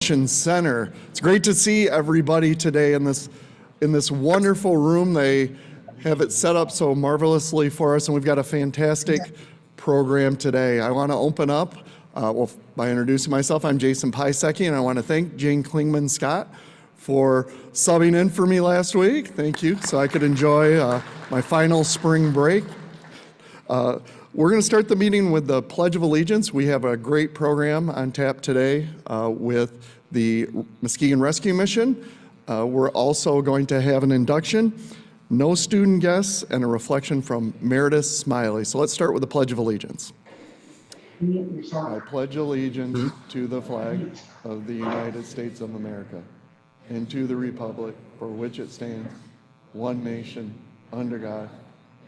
Center. It's great to see everybody today in this wonderful room. They have it set up so marvelously for us, and we've got a fantastic program today. I want to open up by introducing myself. I'm Jason Piasecki, and I want to thank Jane Klingman Scott for subbing in for me last week. Thank you, so I could enjoy my final spring break. We're going to start the meeting with the Pledge of Allegiance. We have a great program on tap today with the Muskegon Rescue Mission. We're also going to have an induction, no student guests, and a reflection from Meredith Smiley. So let's start with the Pledge of Allegiance. I pledge allegiance to the flag of the United States of America and to the republic for which it stands, one nation, under God,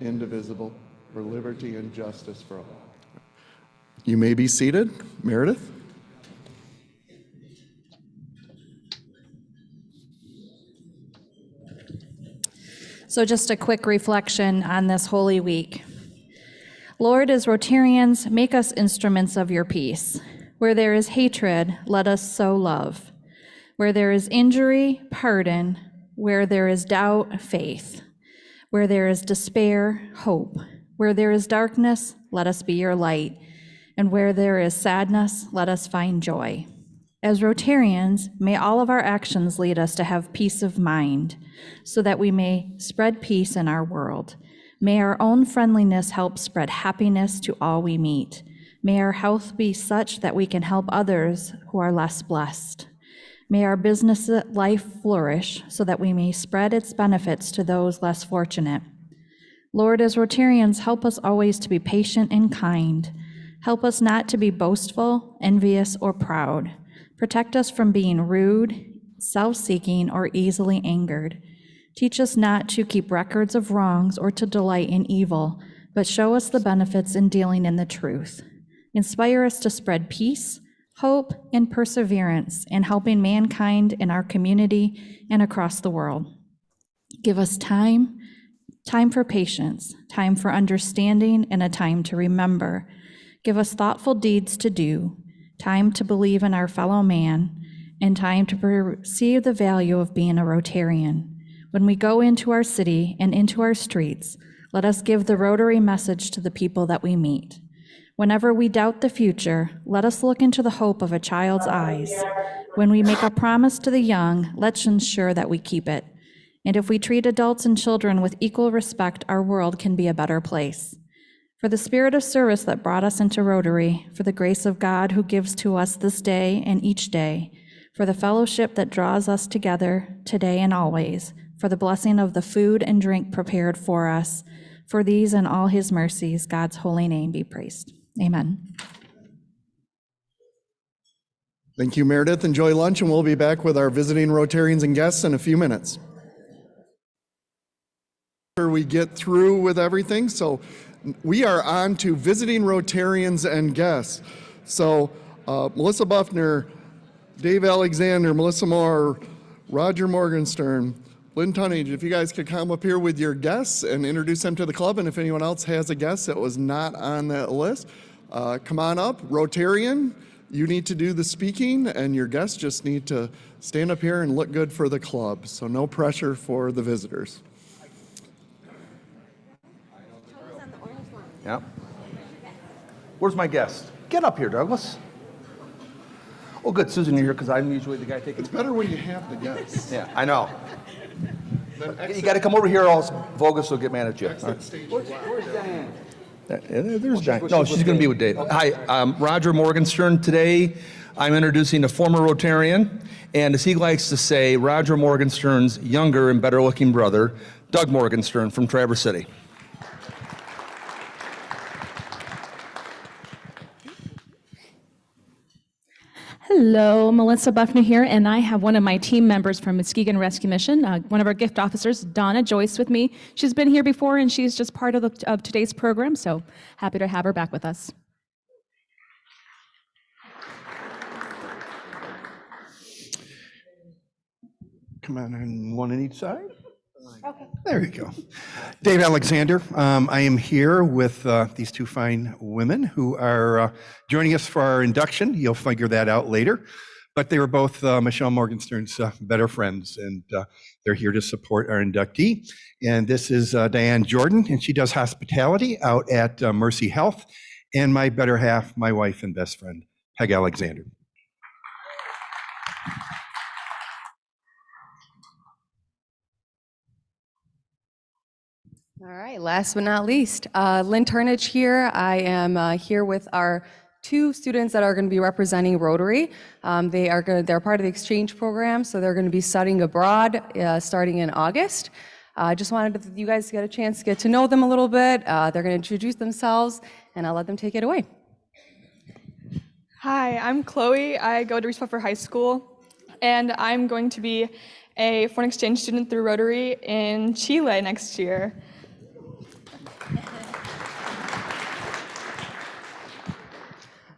indivisible, for liberty and justice for all. You may be seated. Meredith? So just a quick reflection on this Holy Week. Lord, as Rotarians, make us instruments of your peace. Where there is hatred, let us sow love. Where there is injury, pardon. Where there is doubt, faith. Where there is despair, hope. Where there is darkness, let us be your light. And where there is sadness, let us find joy. As Rotarians, may all of our actions lead us to have peace of mind, so that we may spread peace in our world. May our own friendliness help spread happiness to all we meet. May our health be such that we can help others who are less blessed. May our business life flourish so that we may spread its benefits to those less fortunate. Lord, as Rotarians, help us always to be patient and kind. Help us not to be boastful, envious, or proud. Protect us from being rude, self-seeking, or easily angered. Teach us not to keep records of wrongs or to delight in evil, but show us the benefits in dealing in the truth. Inspire us to spread peace, hope, and perseverance in helping mankind in our community and across the world. Give us time for patience, time for understanding, and a time to remember. Give us thoughtful deeds to do, time to believe in our fellow man, and time to perceive the value of being a Rotarian. When we go into our city and into our streets, let us give the Rotary message to the people that we meet. Whenever we doubt the future, let us look into the hope of a child's eyes. When we make a promise to the young, let's ensure that we keep it. And if we treat adults and children with equal respect, our world can be a better place. For the spirit of service that brought us into Rotary, for the grace of God who gives to us this day and each day, for the fellowship that draws us together today and always, for the blessing of the food and drink prepared for us, for these and all his mercies, God's holy name be praised. Amen. Thank you, Meredith. Enjoy lunch, and we'll be back with our visiting Rotarians and guests in a few minutes. We get through with everything, so we are on to visiting Rotarians and guests. So Melissa Buffner, Dave Alexander, Melissa Moore, Roger Morgenstern, Lynn Tunnage, if you guys could come up here with your guests and introduce them to the club, and if anyone else has a guest that was not on that list, come on up. Rotarian, you need to do the speaking, and your guests just need to stand up here and look good for the club, so no pressure for the visitors. Yeah. Where's my guest? Get up here, Douglas. Oh, good. Susan, you're here because I'm usually the guy taking. It's better when you have the guests. Yeah, I know. You got to come over here, or else Vogus will get mad at you. Right. Where's Diane? There's Diane. No, she's going to be with Dave. Hi, I'm Roger Morgenstern. Today, I'm introducing a former Rotarian, and as he likes to say, Roger Morgenstern's younger and better-looking brother, Doug Morgenstern from Traverse City. Hello, Melissa Buffner here, and I have one of my team members from Muskegon Rescue Mission, one of our gift officers, Donna Joyce, with me. She's been here before, and she's just part of today's program, so happy to have her back with us. Come on, one on each side. Okay. There you go. Dave Alexander. I am here with these two fine women who are joining us for our induction. You'll figure that out later. but they were both Michelle Morgenstern's better friends, and they're here to support our inductee. And this is Diane Jordan, and she does hospitality out at Mercy Health, and my better half, my wife and best friend, Peg Alexander. All right, last but not least, Lynn Turnage here. I am here with our two students that are going to be representing Rotary. They're part of the exchange program, so they're going to be studying abroad starting in August. I just wanted you guys to get a chance to get to know them a little bit. They're going to introduce themselves, and I'll let them take it away. Hi, I'm Chloe. I go to Reese Pfeffer High School, and I'm going to be a foreign exchange student through Rotary in Chile next year.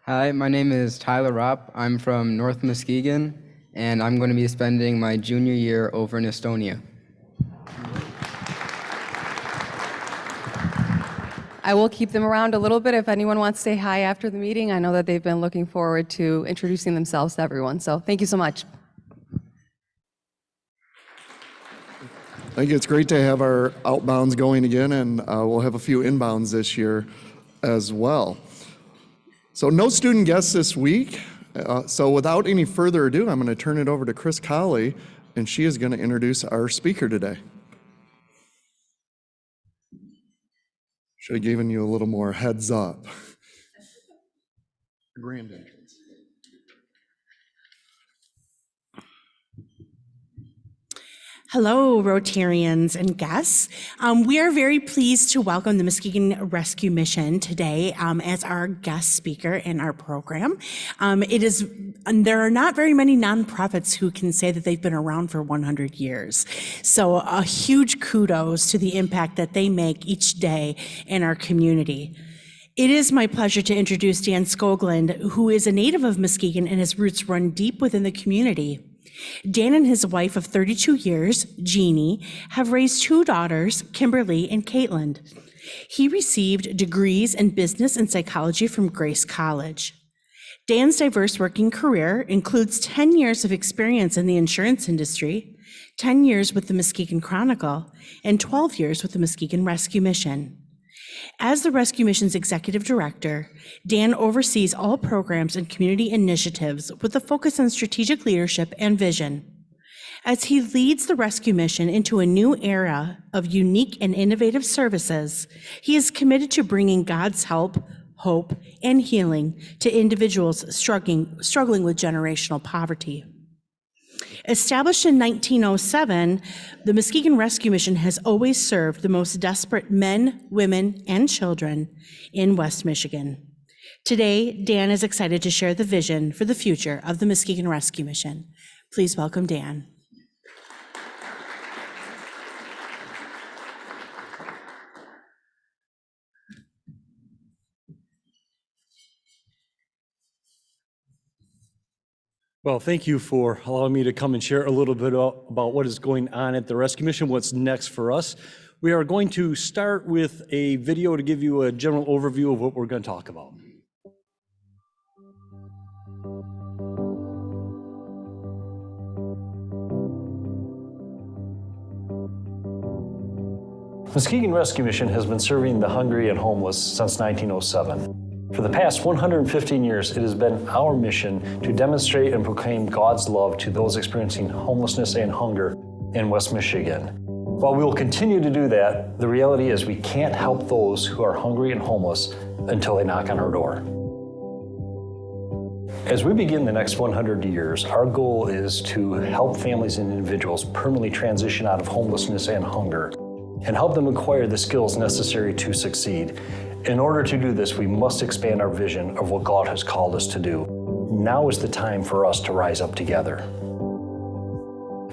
Hi, my name is Tyler Ropp. I'm from North Muskegon, and I'm going to be spending my junior year over in Estonia. I will keep them around a little bit if anyone wants to say hi after the meeting. I know that they've been looking forward to introducing themselves to everyone, so thank you so much. I think it's great to have our outbounds going again, and we'll have a few inbounds this year as well. So no student guests this week. So without any further ado, I'm going to turn it over to Chris Colley, and she is going to introduce our speaker today. Should have given you a little more heads up. Grand entrance. Hello, Rotarians and guests. We are very pleased to welcome the Muskegon Rescue Mission today as our guest speaker in our program. There are not very many nonprofits who can say that they've been around for 100 years. So a huge kudos to the impact that they make each day in our community. It is my pleasure to introduce Dan Skoglund, who is a native of Muskegon and his roots run deep within the community. Dan and his wife of 32 years, Jeannie, have raised two daughters, Kimberly and Caitlin. He received degrees in business and psychology from Grace College. Dan's diverse working career includes 10 years of experience in the insurance industry, 10 years with the Muskegon Chronicle, and 12 years with the Muskegon Rescue Mission. As the Rescue Mission's executive director, Dan oversees all programs and community initiatives with a focus on strategic leadership and vision. As he leads the Rescue Mission into a new era of unique and innovative services, he is committed to bringing God's help, hope, and healing to individuals struggling with generational poverty. Established in 1907, the Muskegon Rescue Mission has always served the most desperate men, women, and children in West Michigan. Today, Dan is excited to share the vision for the future of the Muskegon Rescue Mission. Please welcome Dan. Well, thank you for allowing me to come and share a little bit about what is going on at the Rescue Mission, what's next for us. We are going to start with a video to give you a general overview of what we're going to talk about. Muskegon Rescue Mission has been serving the hungry and homeless since 1907. For the past 115 years, it has been our mission to demonstrate and proclaim God's love to those experiencing homelessness and hunger in West Michigan. While we will continue to do that, the reality is we can't help those who are hungry and homeless until they knock on our door. As we begin the next 100 years, our goal is to help families and individuals permanently transition out of homelessness and hunger and help them acquire the skills necessary to succeed. In order to do this, we must expand our vision of what God has called us to do. Now is the time for us to rise up together.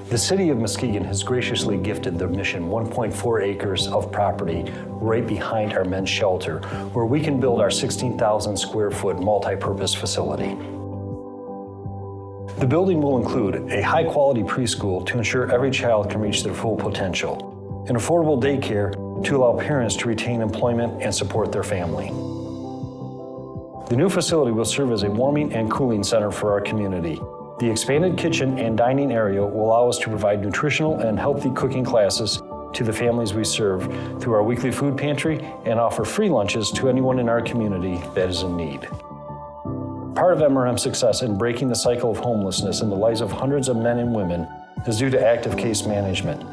The city of Muskegon has graciously gifted the mission 1.4 acres of property right behind our men's shelter, where we can build our 16,000 square foot multi-purpose facility. The building will include a high-quality preschool to ensure every child can reach their full potential, an affordable daycare to allow parents to retain employment and support their family. The new facility will serve as a warming and cooling center for our community, The expanded kitchen and dining area will allow us to provide nutritional and healthy cooking classes to the families we serve through our weekly food pantry and offer free lunches to anyone in our community that is in need. Part of MRM's success in breaking the cycle of homelessness in the lives of hundreds of men and women is due to active case management.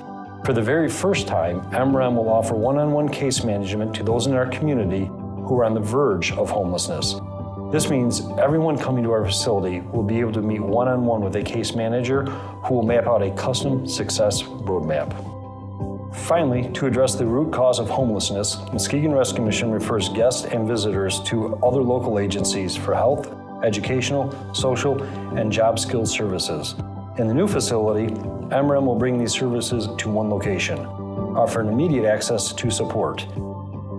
For the very first time, MRM will offer one-on-one case management to those in our community who are on the verge of homelessness. This means everyone coming to our facility will be able to meet one-on-one with a case manager who will map out a custom success roadmap. Finally, to address the root cause of homelessness, Muskegon Rescue Mission refers guests and visitors to other local agencies for health, educational, social, and job skills services. In the new facility, MRM will bring these services to one location, offering immediate access to support.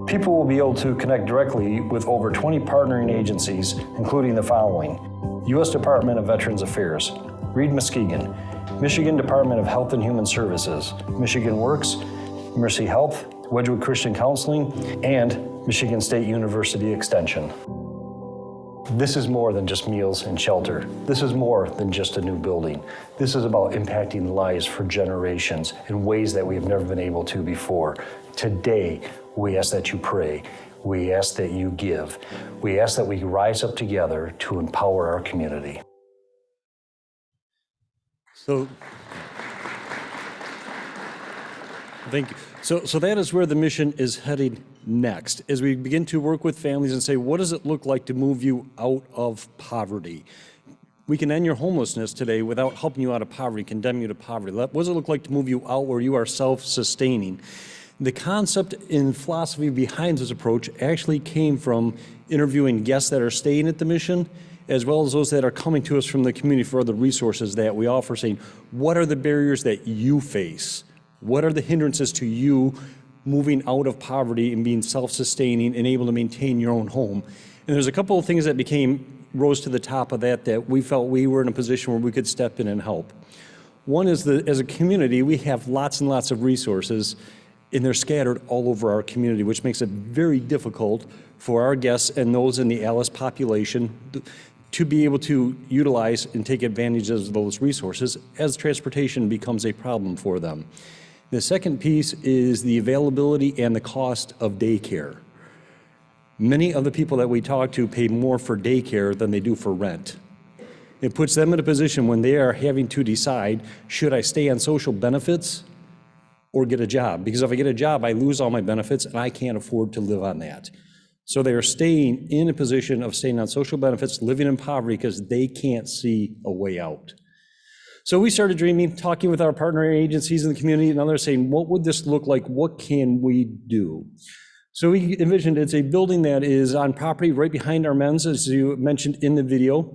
People will be able to connect directly with over 20 partnering agencies, including the following: U.S. Department of Veterans Affairs, Reed Muskegon, Michigan Department of Health and Human Services, Michigan Works, Mercy Health, Wedgwood Christian Counseling, and Michigan State University Extension. This is more than just meals and shelter. This is more than just a new building. This is about impacting lives for generations in ways that we have never been able to before. Today, we ask that you pray. We ask that you give. We ask that we rise up together to empower our community. So, thank you. So that is where the mission is heading next, as we begin to work with families and say, what does it look like to move you out of poverty? We can end your homelessness today without helping you out of poverty, condemning you to poverty. What does it look like to move you out where you are self-sustaining? The concept and philosophy behind this approach actually came from interviewing guests that are staying at the mission, as well as those that are coming to us from the community for other resources that we offer, saying, what are the barriers that you face? What are the hindrances to you moving out of poverty and being self-sustaining and able to maintain your own home? And there's a couple of things that rose to the top of that we felt we were in a position where we could step in and help. One is that as a community, we have lots and lots of resources, and they're scattered all over our community, which makes it very difficult for our guests and those in the ALICE population to be able to utilize and take advantage of those resources as transportation becomes a problem for them. The second piece is the availability and the cost of daycare. Many of the people that we talk to pay more for daycare than they do for rent. It puts them in a position when they are having to decide, should I stay on social benefits or get a job? Because if I get a job, I lose all my benefits and I can't afford to live on that. So they are staying in a position of staying on social benefits, living in poverty because they can't see a way out. So we started dreaming, talking with our partner agencies in the community and others, saying, what would this look like? What can we do? So we envisioned it's a building that is on property right behind our men's, as you mentioned in the video.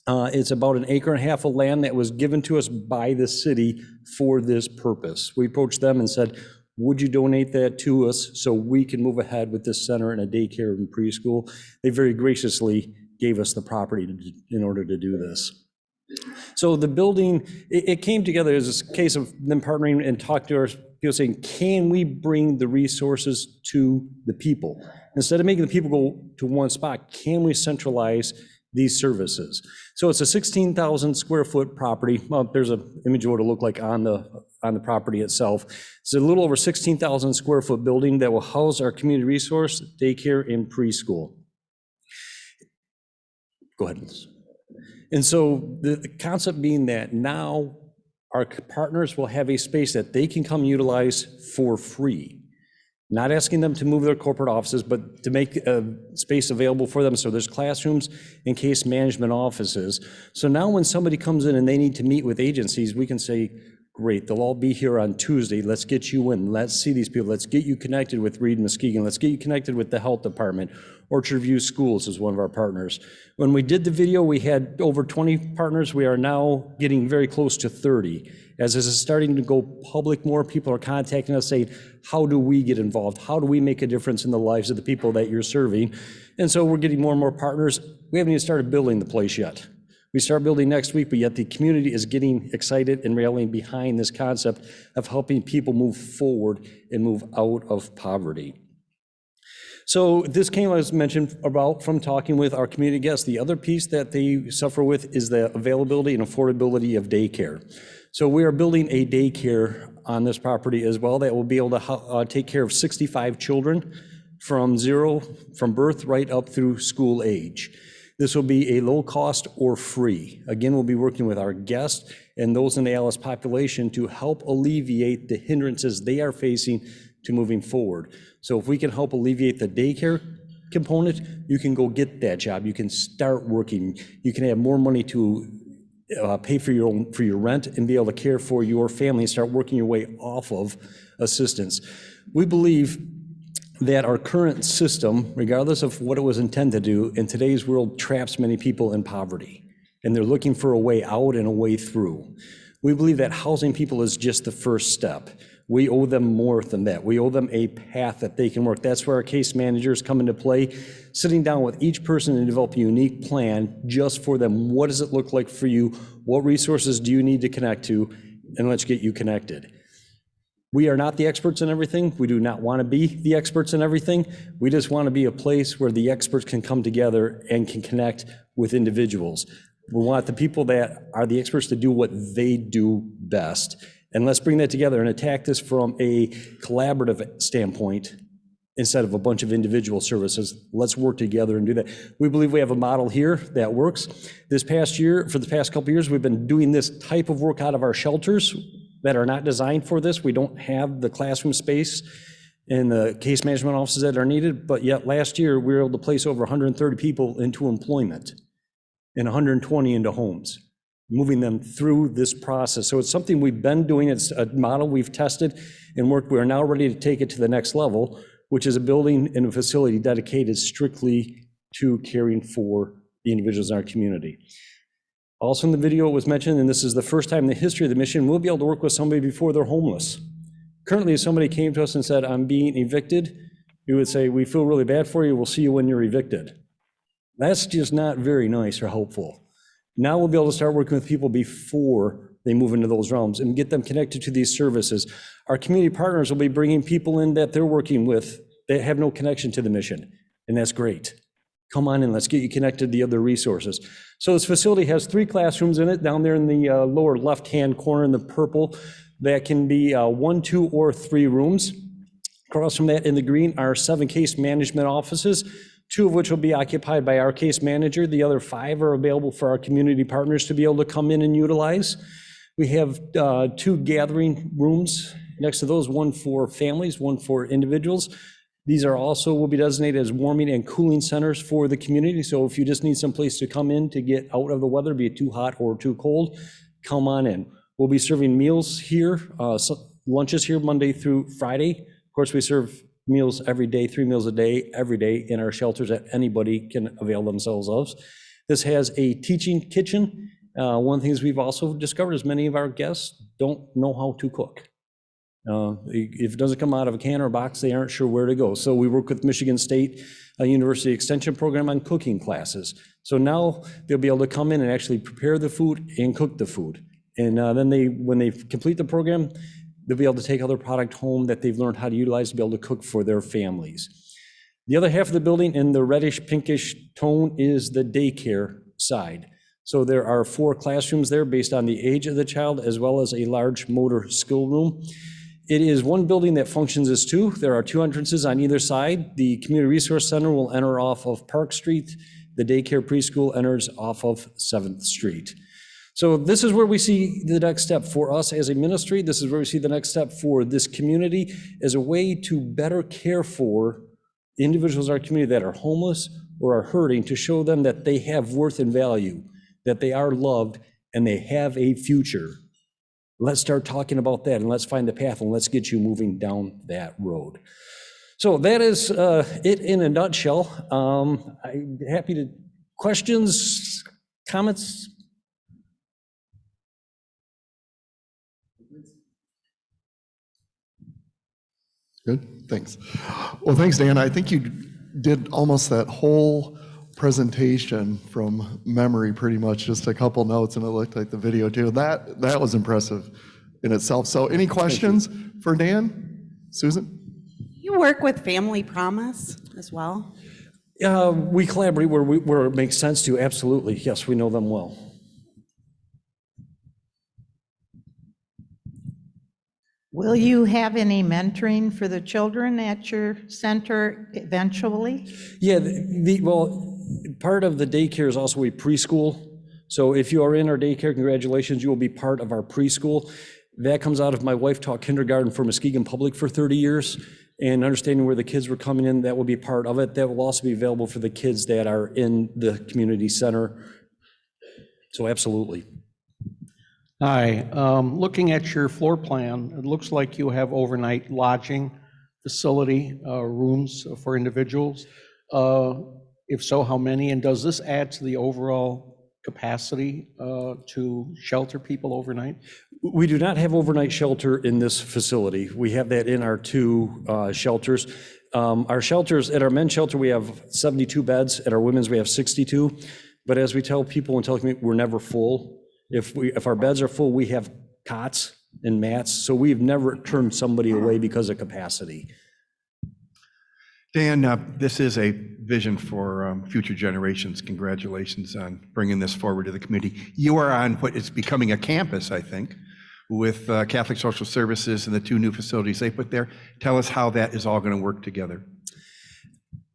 It's about 1.5 acres of land that was given to us by the city for this purpose. We approached them and said, would you donate that to us so we can move ahead with this center and a daycare and preschool? They very graciously gave us the property in order to do this. So the building, it came together as a case of them partnering and talking to our people saying, can we bring the resources to the people? Instead of making the people go to one spot, can we centralize these services? So it's a 16,000 square foot property. Well, there's an image of what it'll look like on the property itself. It's a little over 16,000 square foot building that will house our community resource, daycare, and preschool. Go ahead, Liz. And so the concept being that now our partners will have a space that they can come utilize for free. Not asking them to move their corporate offices, but to make a space available for them. So there's classrooms and case management offices. So now when somebody comes in and they need to meet with agencies, we can say, great, they'll all be here on Tuesday. Let's get you in. Let's see these people. Let's get you connected with Reed Muskegon. Let's get you connected with the health department. Orchard View Schools is one of our partners. When we did the video, we had over 20 partners. We are now getting very close to 30. As this is starting to go public, more people are contacting us saying, how do we get involved? How do we make a difference in the lives of the people that you're serving? And so we're getting more and more partners. We haven't even started building the place yet. We start building next week, but yet the community is getting excited and rallying behind this concept of helping people move forward and move out of poverty. So this came, as mentioned, about from talking with our community guests. The other piece that they suffer with is the availability and affordability of daycare. So we are building a daycare on this property as well that will be able to take care of 65 children from birth right up through school age. This will be a low cost or free. Again, we'll be working with our guests and those in the ALS population to help alleviate the hindrances they are facing to moving forward. So if we can help alleviate the daycare component, you can go get that job. You can start working. You can have more money to pay for your rent and be able to care for your family and start working your way off of assistance. We believe that our current system, regardless of what it was intended to do, in today's world traps many people in poverty, and they're looking for a way out and a way through. We believe that housing people is just the first step. We owe them more than that. We owe them a path that they can work. That's where our case managers come into play, sitting down with each person and develop a unique plan just for them. What does it look like for you? What resources do you need to connect to? And let's get you connected. We are not the experts in everything. We do not want to be the experts in everything. We just want to be a place where the experts can come together and can connect with individuals. We want the people that are the experts to do what they do best. And let's bring that together and attack this from a collaborative standpoint instead of a bunch of individual services. Let's work together and do that. We believe we have a model here that works. This past year, for the past couple of years, we've been doing this type of work out of our shelters that are not designed for this. We don't have the classroom space and the case management offices that are needed, but yet last year we were able to place over 130 people into employment and 120 into homes, moving them through this process. So it's something we've been doing. It's a model we've tested and worked. We are now ready to take it to the next level, which is a building and a facility dedicated strictly to caring for the individuals in our community. Also in the video it was mentioned, and this is the first time in the history of the mission, we'll be able to work with somebody before they're homeless. Currently, if somebody came to us and said, I'm being evicted, we would say, we feel really bad for you. We'll see you when you're evicted. That's just not very nice or helpful. Now we'll be able to start working with people before they move into those realms and get them connected to these services. Our community partners will be bringing people in that they're working with that have no connection to the mission, and that's great. Come on in, let's get you connected to the other resources. So this facility has 3 classrooms in it, down there in the lower left-hand corner in the purple, that can be 1, 2, or 3 rooms. Across from that in the green are 7 case management offices, 2 of which will be occupied by our case manager. The other 5 are available for our community partners to be able to come in and utilize. We have 2 gathering rooms next to those, 1 for families, 1 for individuals. These are also will be designated as warming and cooling centers for the community. So if you just need some place to come in to get out of the weather, be it too hot or too cold, come on in. We'll be serving meals here, lunches here Monday through Friday. Of course, we serve meals every day, 3 meals a day, every day in our shelters that anybody can avail themselves of. This has a teaching kitchen. One of the things we've also discovered is many of our guests don't know how to cook. If it doesn't come out of a can or a box, they aren't sure where to go. So we work with Michigan State University Extension Program on cooking classes. So now they'll be able to come in and actually prepare the food and cook the food. And then when they complete the program, they'll be able to take other product home that they've learned how to utilize to be able to cook for their families. The other half of the building in the reddish pinkish tone is the daycare side. So there are 4 classrooms there based on the age of the child, as well as a large motor skill room. It is one building that functions as 2. There are 2 entrances on either side. The Community Resource Center will enter off of Park Street. The daycare preschool enters off of 7th Street. So this is where we see the next step for us as a ministry. This is where we see the next step for this community as a way to better care for individuals in our community that are homeless or are hurting, to show them that they have worth and value, that they are loved, and they have a future. Let's start talking about that, and let's find the path, and let's get you moving down that road. So that is it in a nutshell. I'm happy to questions, comments. Good, thanks. Well, thanks, Dan. I think you did almost that whole presentation from memory, pretty much, just a couple notes, and it looked like the video too. That was impressive in itself. So any questions for Dan? Susan? You work with Family Promise? as well? We collaborate where it makes sense to, absolutely. Yes, we know them well. Will you have any mentoring for the children at your center eventually? Yeah, well, part of the daycare is also a preschool. So if you are in our daycare, congratulations, you will be part of our preschool. That comes out of my wife taught kindergarten for Muskegon Public for 30 years. And understanding where the kids were coming in, that will be part of it. That will also be available for the kids that are in the community center. So absolutely. Hi, looking at your floor plan, it looks like you have overnight lodging facility, rooms for individuals. If so, how many? And does this add to the overall capacity to shelter people overnight? We do not have overnight shelter in this facility. We have that in our two shelters. Our shelters, at our men's shelter, we have 72 beds. At our women's, we have 62. But as we tell people and tell the community, we're never full. If our beds are full, we have cots and mats. So we've never turned somebody away because of capacity. Dan, this is a vision for future generations. Congratulations on bringing this forward to the community. You are on what is becoming a campus, I think, with Catholic Social Services and the two new facilities they put there. Tell us how that is all going to work together.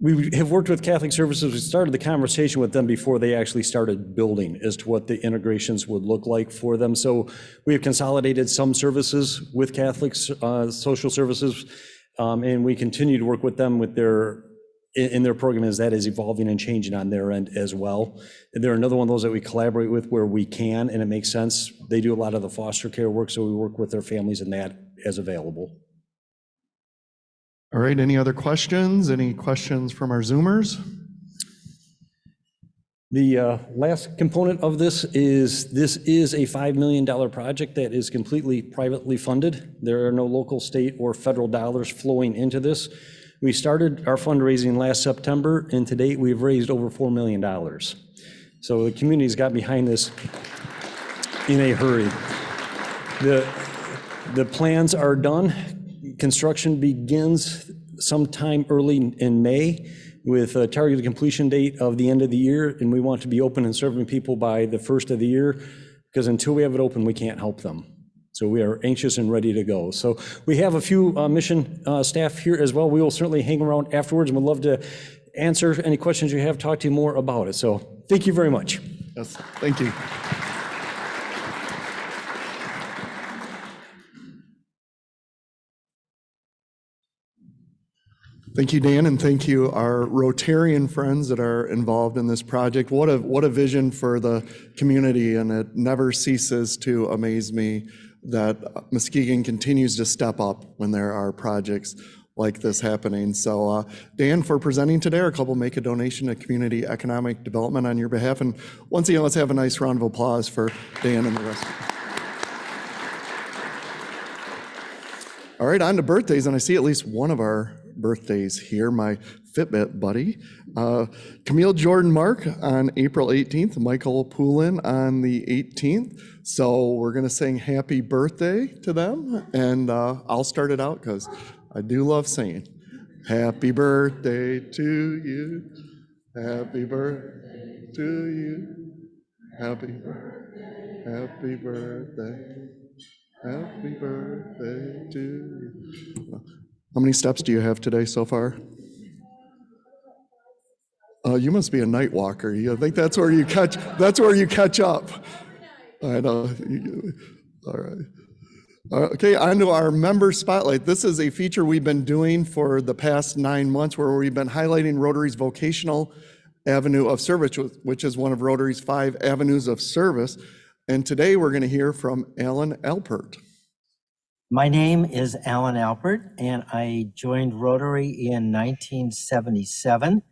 We have worked with Catholic Services. We started the conversation with them before they actually started building as to what the integrations would look like for them. So we have consolidated some services with Catholic Social Services, and we continue to work with them with in their program as that is evolving and changing on their end as well. And they're another one of those that we collaborate with where we can, and it makes sense. They do a lot of the foster care work, so we work with their families in that as available. All right, any other questions? Any questions from our Zoomers? The last component of this is a $5 million project that is completely privately funded. There are no local, state, or federal dollars flowing into this. We started our fundraising last September, and to date, we've raised over $4 million. So the community's got behind this in a hurry. The plans are done. Construction begins sometime early in May with a targeted completion date of the end of the year, and we want to be open and serving people by the first of the year, because until we have it open, we can't help them. So we are anxious and ready to go. So we have a few mission staff here as well. We will certainly hang around afterwards and would love to answer any questions you have, talk to you more about it. So thank you very much. Yes, thank you. Thank you, Dan, and thank you, our Rotarian friends that are involved in this project. What a vision for the community, and it never ceases to amaze me that Muskegon continues to step up when there are projects like this happening. So, Dan, for presenting today, our club will make a donation to community economic development on your behalf. And once again, let's have a nice round of applause for Dan and the rest. All right, on to birthdays, and I see at least one of our birthdays here, my Fitbit buddy. Camille Jordan Mark on April 18th, Michael Poulin on the 18th. So we're gonna sing happy birthday to them, and I'll start it out because I do love singing. Happy birthday to you, happy birthday to you, happy birthday, happy birthday, happy birthday to you. How many steps do you have today so far? You must be a night walker. I think that's where you catch up. I know. All right. Okay, on to our member spotlight. This is a feature we've been doing for the past 9 months where we've been highlighting Rotary's vocational avenue of service, which is one of Rotary's 5 avenues of service. And today we're going to hear from Alan Alpert. My name is Alan Alpert, and I joined Rotary in 1977.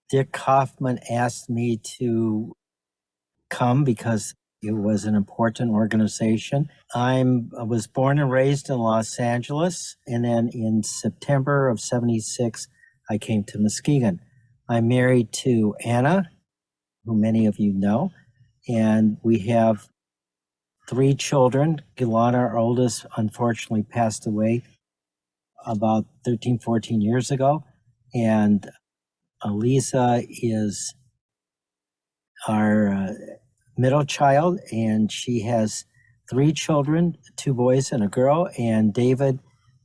Dick Kaufman asked me to come because it was an important organization. I was born and raised in Los Angeles, and then in September of '76, I came to Muskegon. I'm married to Anna, who many of you know, and we have 3 children. Gilana, our oldest, unfortunately passed away about 13, 14 years ago. and Elisa is our middle child, and she has 3 children, 2 boys and a girl, and David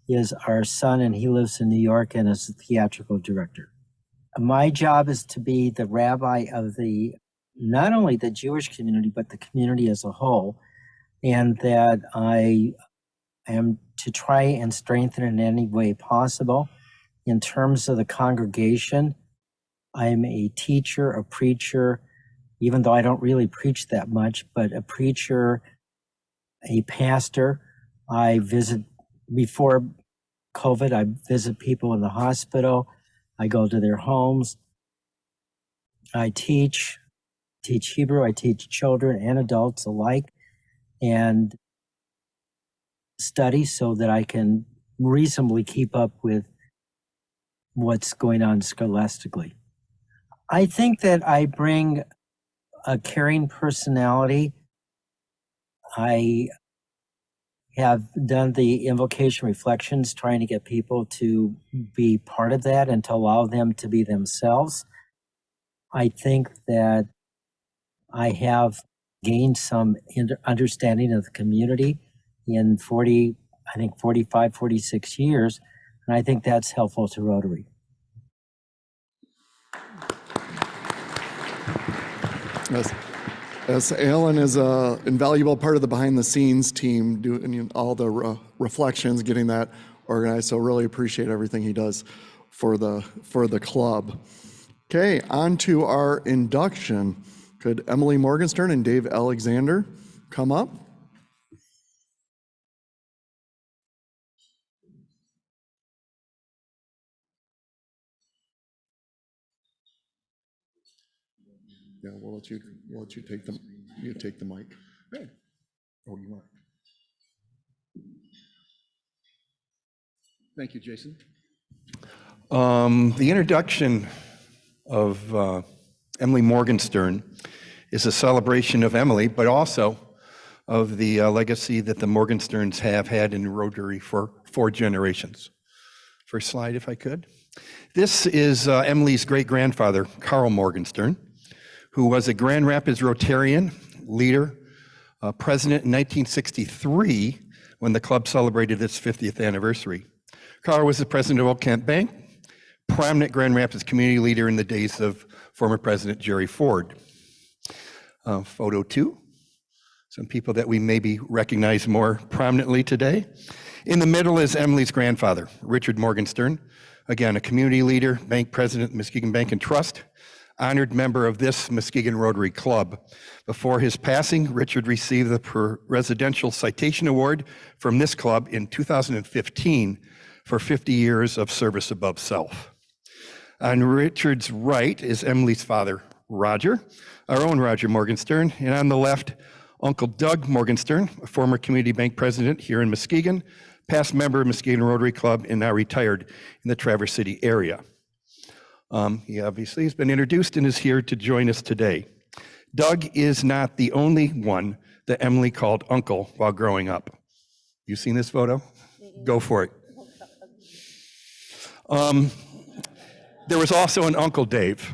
is our son, and he lives in New York and is the theatrical director. My job is to be the rabbi of not only the Jewish community, but the community as a whole, and that I am to try and strengthen in any way possible. In terms of the congregation, I'm a teacher, a preacher, even though I don't really preach that much, but a preacher, a pastor. I visit, before COVID, I visit people in the hospital. I go to their homes. I teach Hebrew. I teach children and adults alike, and study so that I can reasonably keep up with what's going on scholastically. I think that I bring a caring personality. I have done the invocation reflections, trying to get people to be part of that and to allow them to be themselves. I think that I have gained some understanding of the community in 45, 46 years, and I think that's helpful to Rotary. Yes, Alan is an invaluable part of the behind-the-scenes team, doing all the reflections, getting that organized. So really appreciate everything he does for the club. Okay, on to our induction. Could Emily Morgenstern and Dave Alexander come up? Yeah, we'll let you take them. You take the mic. Hey. Oh, you want? Thank you, Jason. The introduction of Emily Morgenstern is a celebration of Emily, but also of the legacy that the Morgensterns have had in Rotary for 4 generations. First slide, if I could. This is Emily's great-grandfather, Carl Morgenstern, who was a Grand Rapids Rotarian leader, president in 1963 when the club celebrated its 50th anniversary. Carl was the president of Oak Kent Bank, prominent Grand Rapids community leader in the days of former President Jerry Ford. Photo 2, some people that we maybe recognize more prominently today. In the middle is Emily's grandfather, Richard Morgenstern, again, a community leader, bank president, Muskegon Bank and Trust, honored member of this Muskegon Rotary Club. Before his passing, Richard received the Presidential Citation Award from this club in 2015 for 50 years of service above self. On Richard's right is Emily's father, Roger, our own Roger Morgenstern, and on the left, Uncle Doug Morgenstern, a former community bank president here in Muskegon, past member of Muskegon Rotary Club, and now retired in the Traverse City area. He obviously has been introduced and is here to join us today. Doug is not the only one that Emily called uncle while growing up. You seen this photo? Go for it. There was also an Uncle Dave.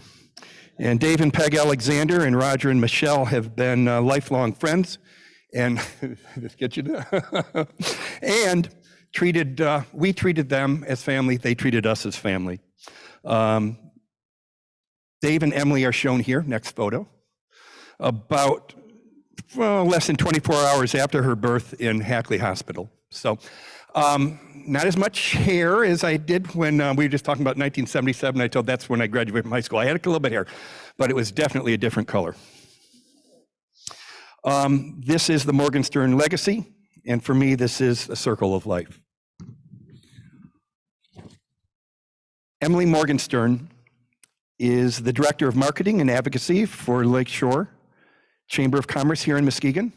And Dave and Peg Alexander and Roger and Michelle have been lifelong friends, and just get you to, and we treated them as family, they treated us as family. Dave and Emily are shown here, next photo, about less than 24 hours after her birth in Hackley Hospital. So not as much hair as I did when we were just talking about 1977. I told that's when I graduated from high school. I had a little bit of hair, but it was definitely a different color. This is the Morgenstern legacy, and for me, this is a circle of life. Emily Morgenstern is the Director of Marketing and Advocacy for Lakeshore Chamber of Commerce here in Muskegon.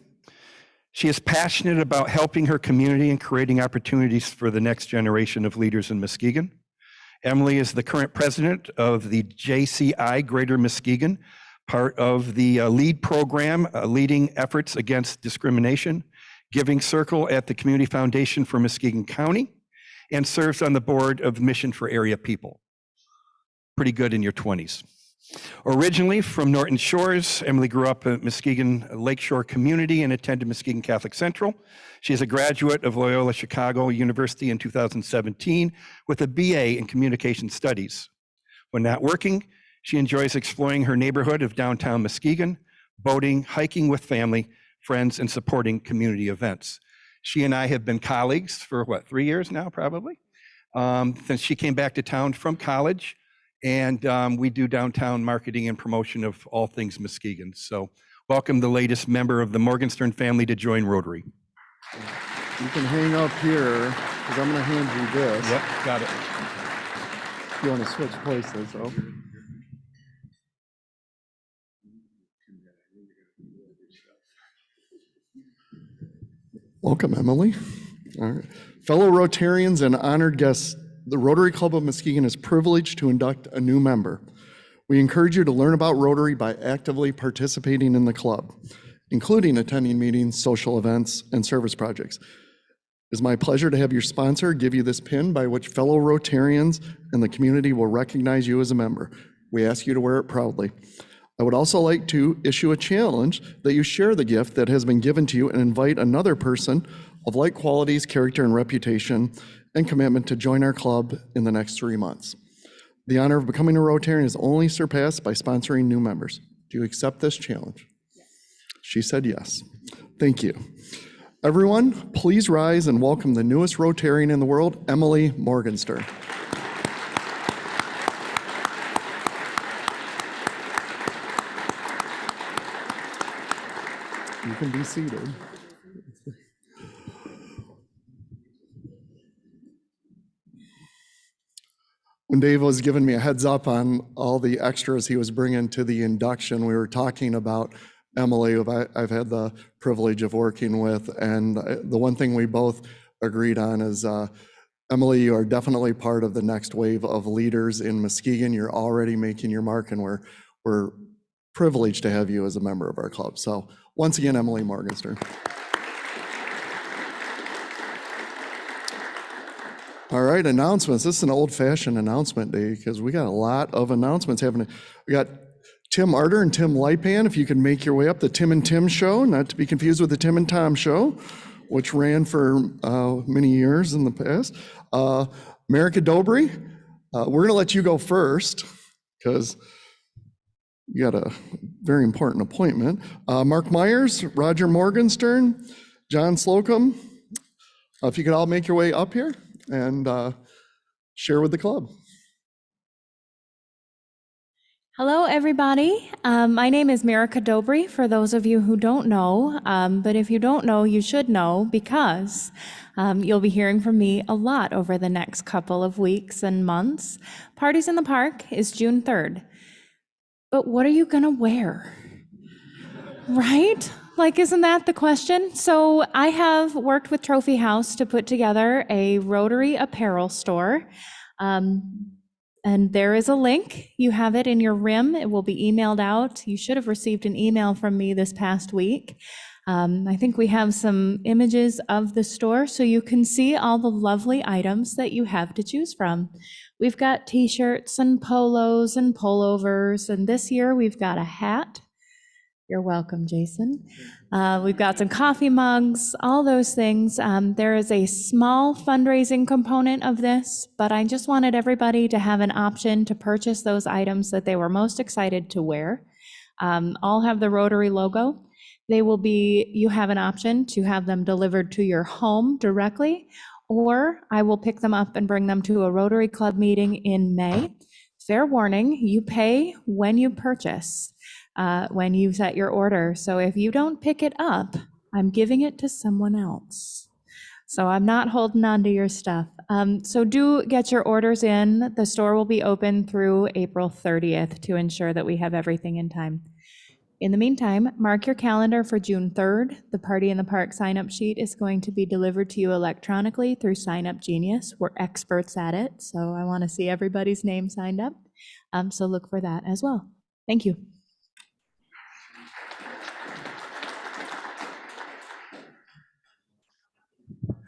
She is passionate about helping her community and creating opportunities for the next generation of leaders in Muskegon. Emily is the current president of the JCI Greater Muskegon, part of the LEAD program, Leading Efforts Against Discrimination, Giving Circle at the Community Foundation for Muskegon County, and serves on the board of Mission for Area People. pretty good in your 20s. Originally from Norton Shores, Emily grew up at Muskegon Lakeshore Community and attended Muskegon Catholic Central. She is a graduate of Loyola Chicago University in 2017 with a BA in Communication Studies. When not working, she enjoys exploring her neighborhood of downtown Muskegon, boating, hiking with family, friends, and supporting community events. She and I have been colleagues for 3 years now, probably, since she came back to town from college. And we do downtown marketing and promotion of all things Muskegon. So welcome the latest member of the Morgenstern family to join Rotary. You can hang up here, because I'm going to hand you this. Yep, got it. If you want to switch places, though. Welcome, Emily. All right. Fellow Rotarians and honored guests, the Rotary Club of Muskegon is privileged to induct a new member. We encourage you to learn about Rotary by actively participating in the club, including attending meetings, social events, and service projects. It is my pleasure to have your sponsor give you this pin by which fellow Rotarians and the community will recognize you as a member. We ask you to wear it proudly. I would also like to issue a challenge that you share the gift that has been given to you and invite another person of like qualities, character, and reputation and commitment to join our club in the next 3 months. The honor of becoming a Rotarian is only surpassed by sponsoring new members. Do you accept this challenge? Yes. She said yes. Thank you. Everyone, please rise and welcome the newest Rotarian in the world, Emily Morgenstern. You can be seated. When Dave was giving me a heads up on all the extras he was bringing to the induction, we were talking about Emily, who I've had the privilege of working with, and the one thing we both agreed on is, Emily, you are definitely part of the next wave of leaders in Muskegon. You're already making your mark, and we're privileged to have you as a member of our club. So once again, Emily Morgenstern. All right, announcements. This is an old-fashioned announcement day because we got a lot of announcements happening. We got Tim Arter and Tim Lipan, if you can make your way up, the Tim and Tim Show, not to be confused with the Tim and Tom Show, which ran for many years in the past. Marika Dobry, we're gonna let you go first because you got a very important appointment. Mark Myers, Roger Morgenstern, John Slocum, if you could all make your way up here and share with the club. Hello, everybody. My name is Marika Dobry, for those of you who don't know, but if you don't know, you should know because you'll be hearing from me a lot over the next couple of weeks and months. Parties in the Park is June 3rd. But what are you gonna wear? Right? Like, isn't that the question? So I have worked with Trophy House to put together a Rotary apparel store. And there is a link. You have it in your rim. It will be emailed out. You should have received an email from me this past week. I think we have some images of the store so you can see all the lovely items that you have to choose from. We've got t-shirts and polos and pullovers, and this year we've got a hat. You're welcome, Jason. We've got some coffee mugs, all those things. There is a small fundraising component of this, but I just wanted everybody to have an option to purchase those items that they were most excited to wear. All have the Rotary logo. You have an option to have them delivered to your home directly, or I will pick them up and bring them to a Rotary Club meeting in May. Fair warning, you pay when you purchase. When you set your order. So if you don't pick it up, I'm giving it to someone else. So I'm not holding on to your stuff. So do get your orders in. The store will be open through April 30th to ensure that we have everything in time. In the meantime, mark your calendar for June 3rd. The Party in the Park sign-up sheet is going to be delivered to you electronically through Sign Up Genius. We're experts at it, so I want to see everybody's name signed up. So look for that as well. Thank you.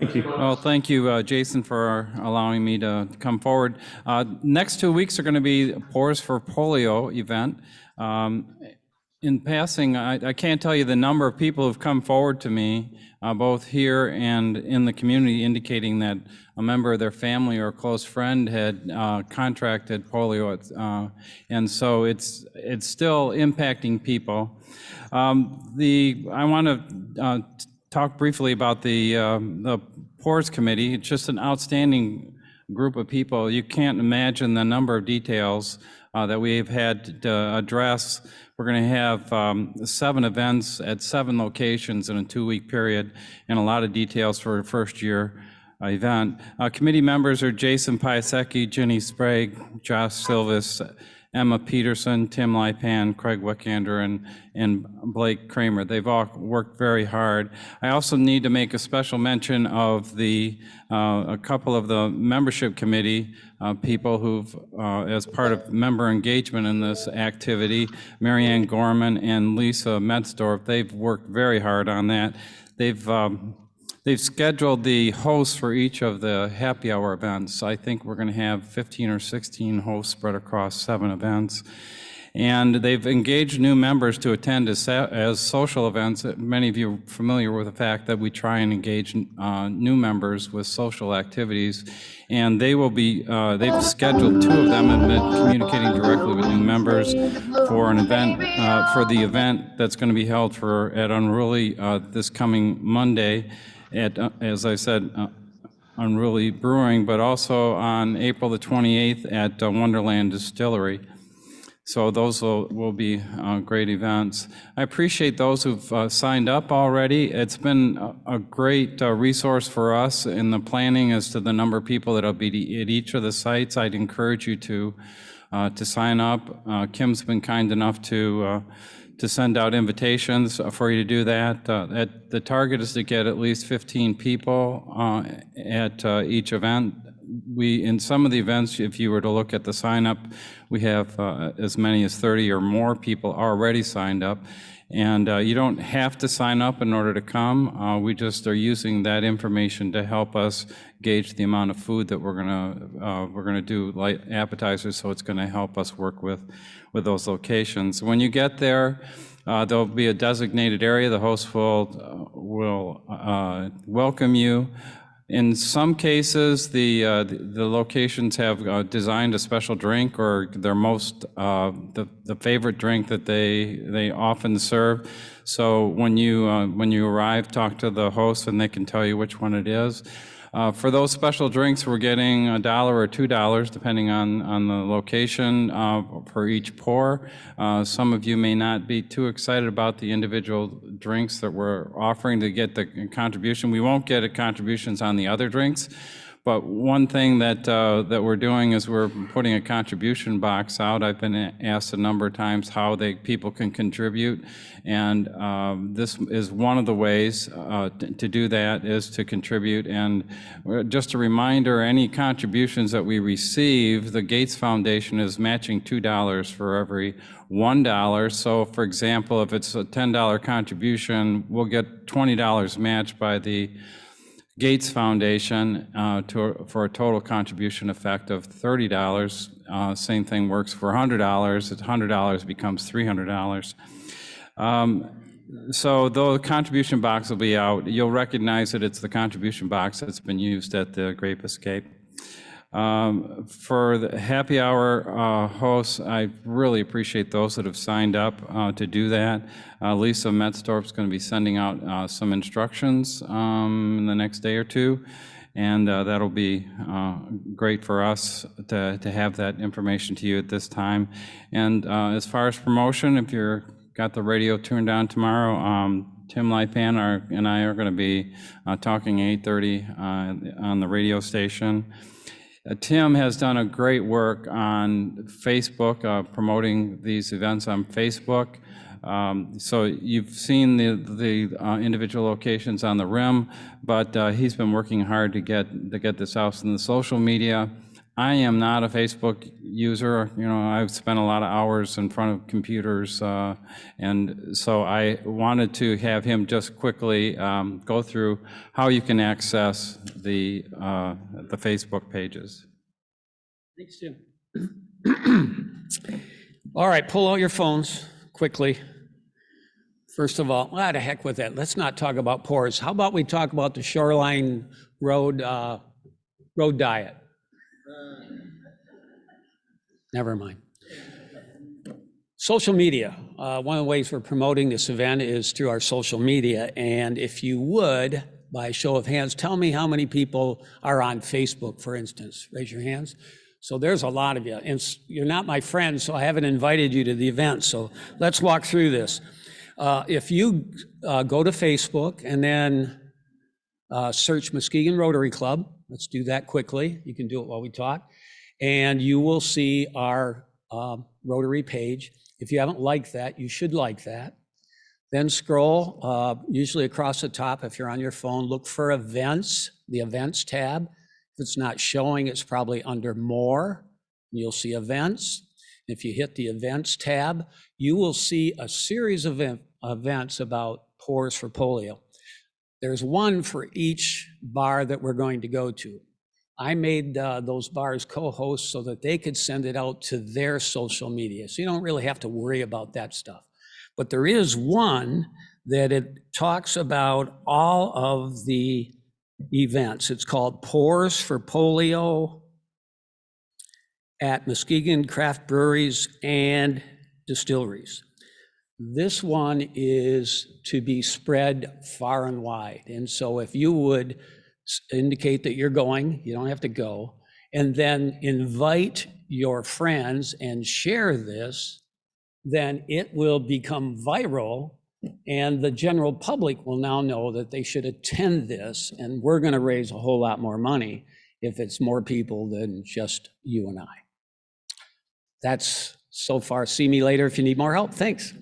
Thank you. Well, thank you, Jason, for allowing me to come forward. Next 2 weeks are going to be Pores for Polio event. In passing, I can't tell you the number of people who've come forward to me, both here and in the community, indicating that a member of their family or a close friend had contracted polio, and so it's still impacting people. I want to talk briefly about the PORS committee. It's just an outstanding group of people. You can't imagine the number of details that we've had to address. We're going to have 7 events at 7 locations in a 2-week period, and a lot of details for a first-year event. Committee members are Jason Piasecki, Jenny Sprague, Josh Silvis, Emma Peterson, Tim Lipan, Craig Wickander, and Blake Kramer. They've all worked very hard. I also need to make a special mention of a couple of the membership committee people who've, as part of member engagement in this activity, Marianne Gorman and Lisa Metzdorf. They've worked very hard on that. They've scheduled the hosts for each of the happy hour events. I think we're going to have 15 or 16 hosts spread across 7 events. And they've engaged new members to attend as social events. Many of you are familiar with the fact that we try and engage new members with social activities. And they will be, they've scheduled 2 of them and been communicating directly with new members for an event, for the event that's going to be held at Unruly this coming Monday at, as I said, Unruly Brewing, but also on April the 28th at Wonderland Distillery. So those will be great events. I appreciate those who've signed up already. It's been a great resource for us in the planning as to the number of people that'll be at each of the sites. I'd encourage you to sign up. Kim's been kind enough to send out invitations for you to do that. The target is to get at least 15 people at each event. In some of the events, if you were to look at the sign up, we have as many as 30 or more people already signed up. And you don't have to sign up in order to come. We just are using that information to help us gauge the amount of food that we're gonna do, light appetizers, so it's gonna help us work with those locations. When you get there, there'll be a designated area. The host will welcome you. In some cases, the locations have designed a special drink or their most the favorite drink that they often serve. So when you arrive, talk to the host and they can tell you which one it is. For those special drinks, we're getting $1 or $2, depending on the location, for each pour. Some of you may not be too excited about the individual drinks that we're offering to get the contribution. We won't get contributions on the other drinks. But one thing that we're doing is we're putting a contribution box out. I've been asked a number of times how people can contribute, and this is one of the ways to do that, is to contribute. And just a reminder, any contributions that we receive, the Gates Foundation is matching $2 for every $1. So for example, if it's a $10 contribution, we'll get $20 matched by the Gates Foundation for a total contribution effect of $30. Same thing works for $100. At $100 becomes $300. So though the contribution box will be out, you'll recognize that it's the contribution box that's been used at the Grape Escape. For the happy hour hosts, I really appreciate those that have signed up to do that. Lisa Metzdorf is going to be sending out some instructions in the next day or 2, and that'll be great for us to have that information to you at this time. And as far as promotion, if you've got the radio tuned on tomorrow, Tim Lipan and I are going to be talking 8:30 on the radio station. Tim has done a great work on Facebook, promoting these events on Facebook. So you've seen the individual locations on the rim, but he's been working hard to get this out in the social media. I am not a Facebook user. You know, I've spent a lot of hours in front of computers, and so I wanted to have him just quickly go through how you can access the Facebook pages. Thanks, Jim. All right, pull out your phones quickly. First of all, the heck with that. Let's not talk about pores. How about we talk about the Shoreline Road diet? Never mind. Social media. One of the ways we're promoting this event is through our social media. And if you would, by a show of hands, tell me how many people are on Facebook, for instance. Raise your hands. So there's a lot of you. And you're not my friends, so I haven't invited you to the event. So let's walk through this. If you go to Facebook and then search Muskegon Rotary Club, let's do that quickly. You can do it while we talk. And you will see our Rotary page. If you haven't liked that, you should like that. Then scroll, usually across the top, if you're on your phone, look for events, the events tab. If it's not showing, it's probably under more. You'll see events. If you hit the events tab, you will see a series of events about Pores for Polio. There's one for each bar that we're going to go to. I made those bars co-hosts so that they could send it out to their social media. So you don't really have to worry about that stuff. But there is one that it talks about all of the events. It's called Pores for Polio at Muskegon Craft Breweries and Distilleries. This one is to be spread far and wide. And so if you would indicate that you're going, you don't have to go, and then invite your friends and share this, then it will become viral and the general public will now know that they should attend this, and we're going to raise a whole lot more money if it's more people than just you and I. That's so far. See me later if you need more help. Thanks.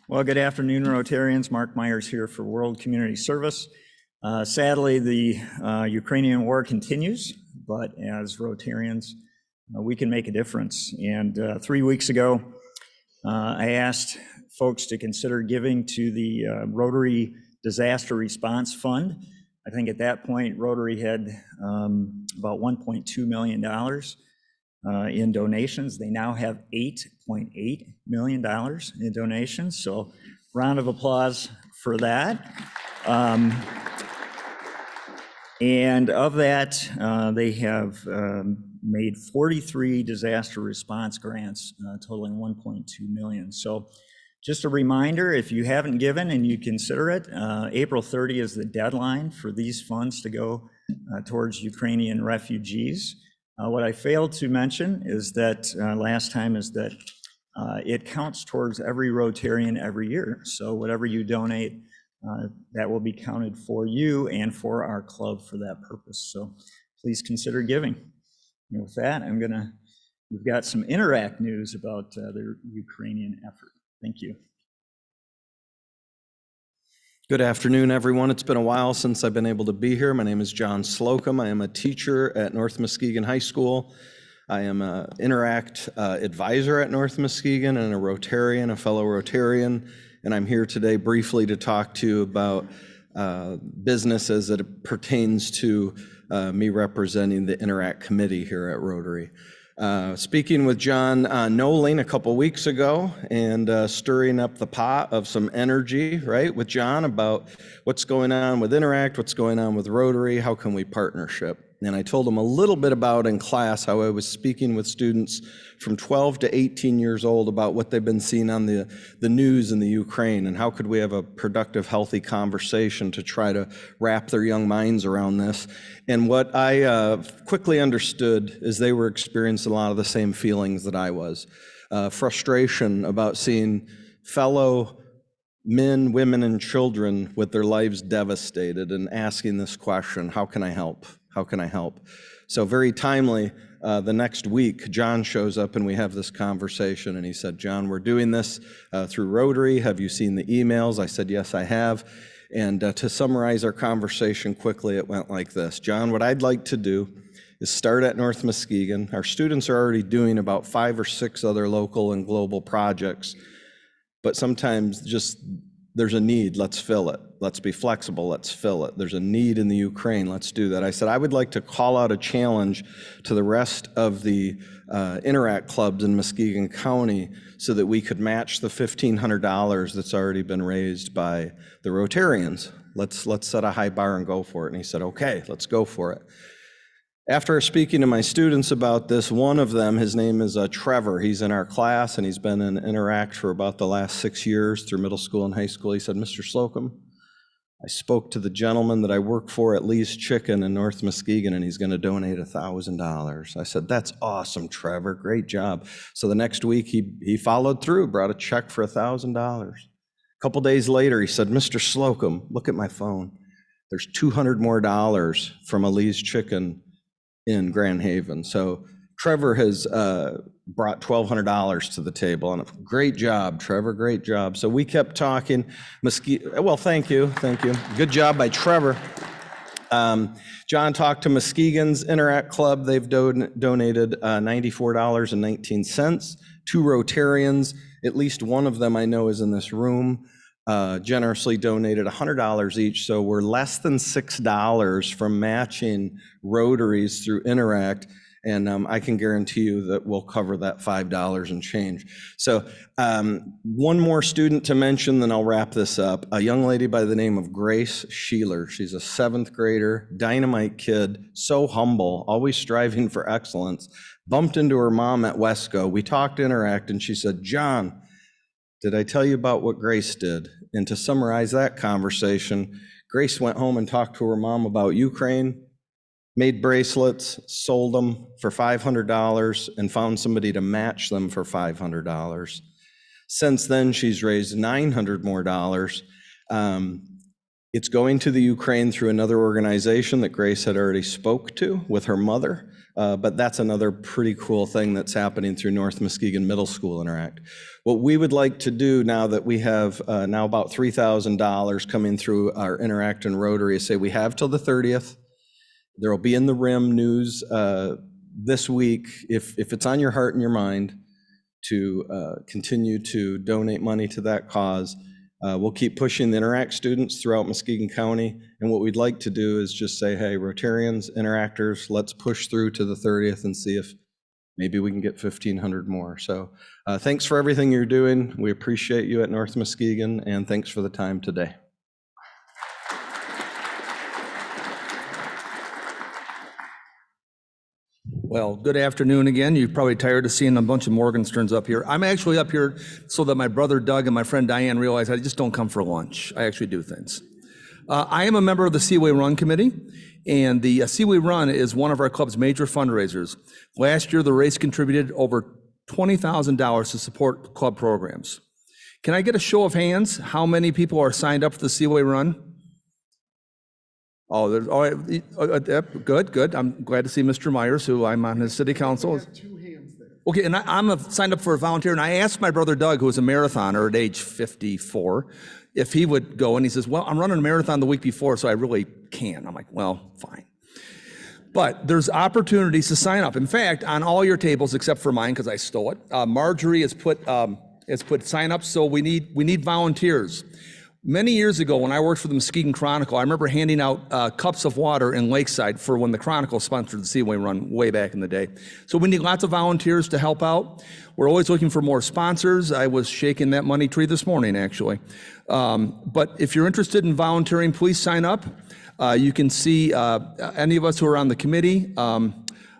Well, good afternoon, Rotarians. Mark Myers here for World Community Service. Sadly, the Ukrainian war continues, but as Rotarians, we can make a difference. And 3 weeks ago, I asked folks to consider giving to the Rotary Disaster Response Fund. I think at that point, Rotary had about $1.2 million in donations. They now have $8.8 million in donations. So round of applause for that. And of that, they have made 43 disaster response grants totaling $1.2 million. So just a reminder, if you haven't given and you consider it, April 30 is the deadline for these funds to go towards Ukrainian refugees. What I failed to mention is that last time is that it counts towards every Rotarian every year. So whatever you donate, that will be counted for you and for our club for that purpose. So please consider giving. And with that, we've got some Interact news about the Ukrainian effort. Thank you. Good afternoon, everyone. It's been a while since I've been able to be here. My name is John Slocum. I am a teacher at North Muskegon High School. I am an Interact advisor at North Muskegon and a Rotarian, a fellow Rotarian. And I'm here today briefly to talk to you about business as it pertains to me representing the Interact committee here at Rotary. Speaking with John Noling a couple weeks ago and stirring up the pot of some energy, right, with John about what's going on with Interact, what's going on with Rotary, how can we partnership? And I told him a little bit about in class how I was speaking with students from 12 to 18 years old about what they've been seeing on the news in the Ukraine and how could we have a productive, healthy conversation to try to wrap their young minds around this. And what I quickly understood is they were experiencing a lot of the same feelings that I was. Frustration about seeing fellow men, women, and children with their lives devastated and asking this question, how can I help? How can I help? So very timely, the next week, John shows up and we have this conversation and he said, John, we're doing this through Rotary. Have you seen the emails? I said, yes, I have. And to summarize our conversation quickly, it went like this. John, what I'd like to do is start at North Muskegon. Our students are already doing about 5 or 6 other local and global projects, but sometimes just there's a need, let's fill it. Let's be flexible, let's fill it. There's a need in the Ukraine, let's do that. I said, I would like to call out a challenge to the rest of the Interact clubs in Muskegon County so that we could match the $1,500 that's already been raised by the Rotarians. Let's set a high bar and go for it. And he said, okay, let's go for it. After speaking to my students about this, one of them, his name is Trevor. He's in our class and he's been in Interact for about the last 6 years through middle school and high school. He said, Mr. Slocum, I spoke to the gentleman that I work for at Lee's Chicken in North Muskegon and he's going to donate $1,000. I said, that's awesome, Trevor, great job. So the next week he followed through, brought a check for $1,000. A couple days later, he said, Mr. Slocum, look at my phone. There's $200 more from a Lee's Chicken in Grand Haven. So Trevor has brought $1,200 to the table, and a great job, Trevor, great job. So we kept talking. Well, thank you. Good job by Trevor. John talked to Muskegon's Interact Club. They've donated $94.19. 2 Rotarians, at least one of them I know is in this room, generously donated $100 each, so we're less than $6 from matching Rotaries through Interact, and I can guarantee you that we'll cover that $5 and change. So one more student to mention, then I'll wrap this up. A young lady by the name of Grace Sheeler. She's a 7th grader, dynamite kid, so humble, always striving for excellence. Bumped into her mom at Wesco. We talked Interact, and she said, John, did I tell you about what Grace did? And to summarize that conversation, Grace went home and talked to her mom about Ukraine, made bracelets, sold them for $500, and found somebody to match them for $500. Since then, she's raised $900 more. It's going to the Ukraine through another organization that Grace had already spoke to with her mother, but that's another pretty cool thing that's happening through North Muskegon Middle School Interact. What we would like to do now that we have now about $3,000 coming through our Interact and Rotary is say we have till the 30th. There will be in the RIM news this week, if it's on your heart and your mind, to continue to donate money to that cause. We'll keep pushing the Interact students throughout Muskegon County, and what we'd like to do is just say, hey, Rotarians, Interactors, let's push through to the 30th and see if maybe we can get 1,500 more. So thanks for everything you're doing. We appreciate you at North Muskegon, and thanks for the time today. Well, good afternoon again. You're probably tired of seeing a bunch of Morgensterns up here. I'm actually up here so that my brother Doug and my friend Diane realize I just don't come for lunch. I actually do things. I am a member of the Seaway Run Committee, and the Seaway Run is one of our club's major fundraisers. Last year, the race contributed over $20,000 to support club programs. Can I get a show of hands? How many people are signed up for the Seaway Run? Oh, all right. Good. I'm glad to see Mr. Myers, who I'm on his city council. We have 2 hands there. Okay, and I'm signed up for a volunteer, and I asked my brother Doug, who was a marathoner at age 54, if he would go, and he says, well, I'm running a marathon the week before, so I really can't. I'm like, well, fine. But there's opportunities to sign up. In fact, on all your tables, except for mine, because I stole it, Marjorie has put sign up, so we need volunteers. Many years ago, when I worked for the Muskegon Chronicle, I remember handing out cups of water in Lakeside for when the Chronicle sponsored the Seaway Run way back in the day. So we need lots of volunteers to help out. We're always looking for more sponsors. I was shaking that money tree this morning, actually. But if you're interested in volunteering, please sign up. You can see any of us who are on the committee.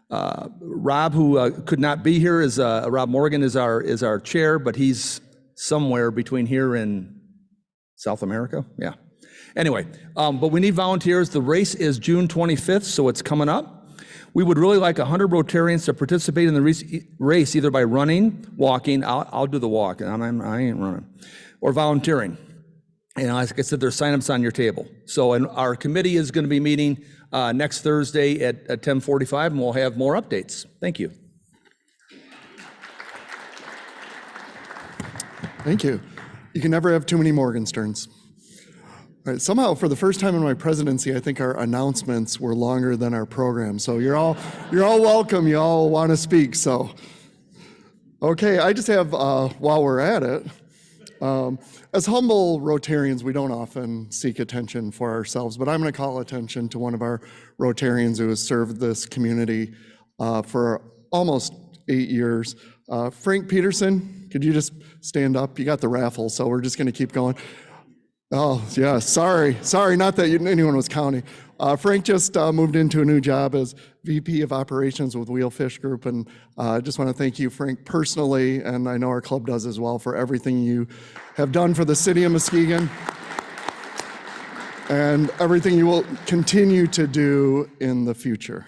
Rob, who could not be here, is Rob Morgan is our chair, but he's somewhere between here and South America, yeah. Anyway, but we need volunteers. The race is June 25th, so it's coming up. We would really like 100 Rotarians to participate in the race, either by running, walking. I'll do the walk, and I ain't running, or volunteering. And like I said, there's signups on your table. So, and our committee is going to be meeting next Thursday at 10:45, and we'll have more updates. Thank you. Thank you. You can never have too many Morgensterns. All right, somehow, for the first time in my presidency, I think our announcements were longer than our program. So you're all welcome. You all want to speak. So, okay, I just have, while we're at it, as humble Rotarians, we don't often seek attention for ourselves, but I'm going to call attention to one of our Rotarians who has served this community for almost 8 years. Frank Peterson, could you just stand up? You got the raffle, so we're just going to keep going. Oh, yeah, sorry, not that anyone was counting. Frank just moved into a new job as VP of Operations with Wheelfish Group, and I just want to thank you, Frank, personally, and I know our club does as well, for everything you have done for the city of Muskegon and everything you will continue to do in the future.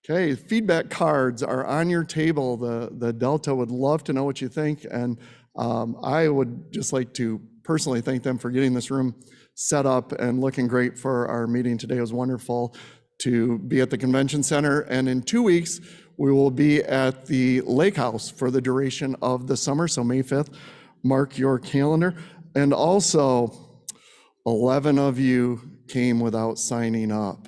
Okay, feedback cards are on your table. The Delta would love to know what you think, and I would just like to personally thank them for getting this room set up and looking great for our meeting today. It was wonderful to be at the convention center, and in 2 weeks, we will be at the Lake House for the duration of the summer, so May 5th, mark your calendar. And also, 11 of you came without signing up.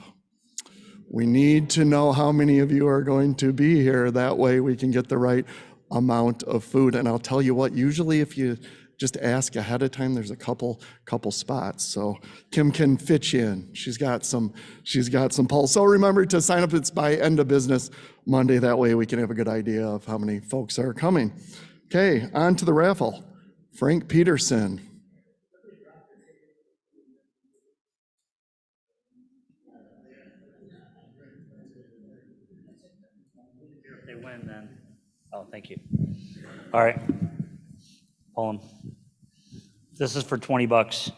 We need to know how many of you are going to be here. That way we can get the right amount of food. And I'll tell you what, usually if you just ask ahead of time, there's a couple spots. So Kim can fit you in. She's got some pulse. So remember to sign up. It's by end of business Monday. That way we can have a good idea of how many folks are coming. Okay, on to the raffle. Frank Peterson. If they win, then, oh, thank you. All right, pull 'em. This is for $20.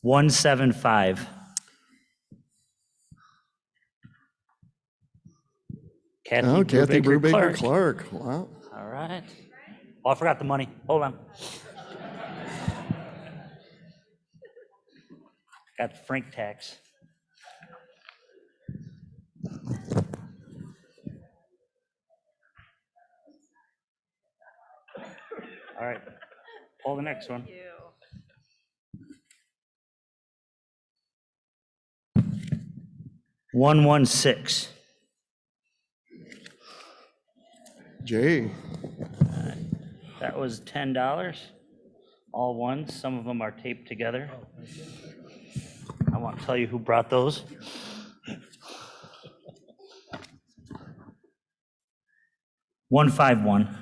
175. Kathy Brubaker Clark. Wow. All right. Oh, I forgot the money. Hold on. Got the Frank tax. All right. Pull the next one. 116. Jay. That was $10. All ones. Some of them are taped together. I won't tell you who brought those. $151.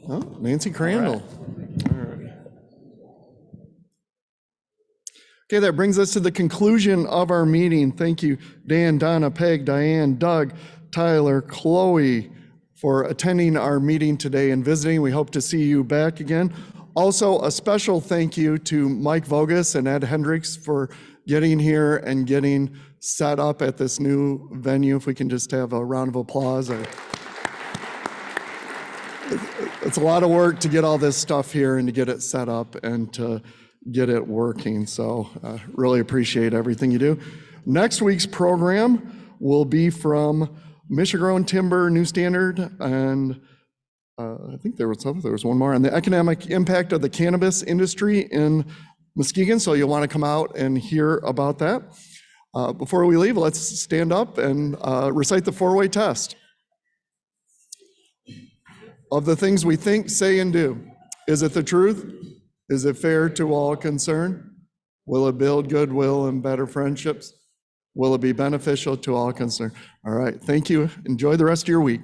Oh, Nancy Crandall. All right. Okay, that brings us to the conclusion of our meeting. Thank you, Dan, Donna, Peg, Diane, Doug, Tyler, Chloe, for attending our meeting today and visiting. We hope to see you back again. Also, a special thank you to Mike Vogus and Ed Hendricks for getting here and getting set up at this new venue. If we can just have a round of applause. It's a lot of work to get all this stuff here and to get it set up and to get it working. So really appreciate everything you do. Next week's program will be from Michigan Timber New Standard, and I think there was one more on the economic impact of the cannabis industry in Muskegon. So you'll want to come out and hear about that. Before we leave, let's stand up and recite the four-way test. Of the things we think, say, and do, is it the truth? Is it fair to all concerned? Will it build goodwill and better friendships? Will it be beneficial to all concerned? All right, thank you. Enjoy the rest of your week.